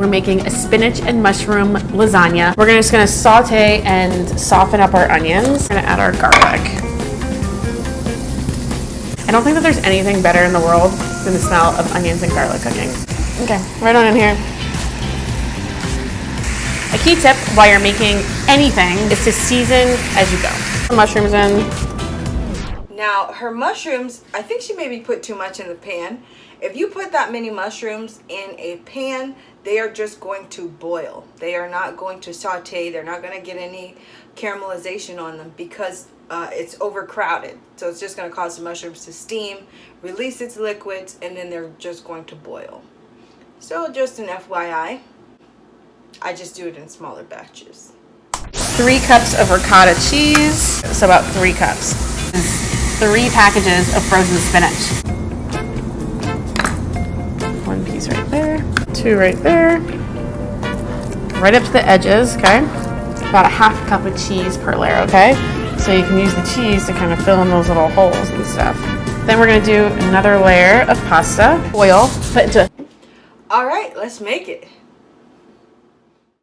We're making a spinach and mushroom lasagna. We're just gonna saute and soften up our onions. We're gonna add our garlic. I don't think that there's anything better in the world than the smell of onions and garlic cooking. Okay, right on in here. A key tip while you're making anything is to season as you go. The mushrooms in. Now, her mushrooms, I think she maybe put too much in the pan. If you put that many mushrooms in a pan, they are just going to boil. They are not going to saute. They're not going to get any caramelization on them because it's overcrowded. So it's just going to cause the mushrooms to steam, release its liquids, and then they're just going to boil. So just an FYI, I just do it in smaller batches. 3 cups of ricotta cheese, so about 3 cups. 3 packages of frozen spinach. 1 piece right there, 2 right there, right up to the edges, okay? About a ½ cup of cheese per layer, okay? So you can use the cheese to kind of fill in those little holes and stuff. Then we're gonna do another layer of pasta, oil, put into. All right, let's make it.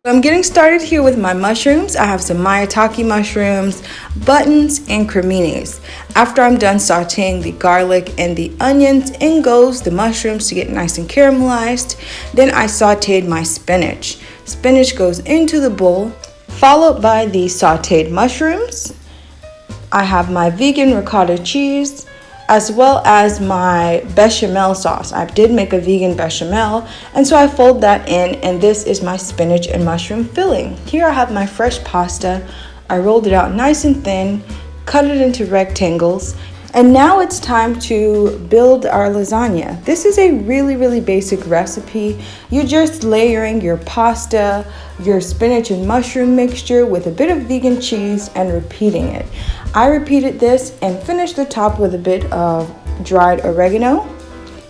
I'm getting started here with my mushrooms. I have some maitake mushrooms, buttons, and cremines. After I'm done sauteing the garlic and the onions, in goes the mushrooms to get nice and caramelized. Then I sauteed my spinach. Spinach goes into the bowl, followed by the sauteed mushrooms. I have my vegan ricotta cheese, as well as my bechamel sauce. I did make a vegan bechamel, and so I fold that in, and this is my spinach and mushroom filling. Here I have my fresh pasta. I rolled it out nice and thin, cut it into rectangles, and now it's time to build our lasagna. This is a really basic recipe. You're just layering your pasta, your spinach and mushroom mixture with a bit of vegan cheese and repeating it. I repeated this and finished the top with a bit of dried oregano.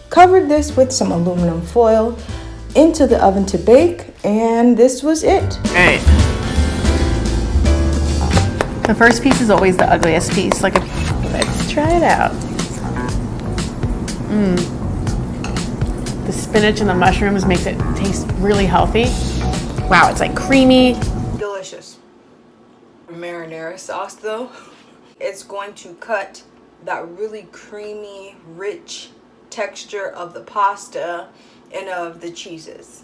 Covered this with some aluminum foil, into the oven to bake, and this was it. All right. The first piece is always the ugliest piece. Let's try it out. The spinach and the mushrooms makes it taste really healthy. Wow, it's like creamy. Delicious. Marinara sauce though, it's going to cut that really creamy, rich texture of the pasta and of the cheeses.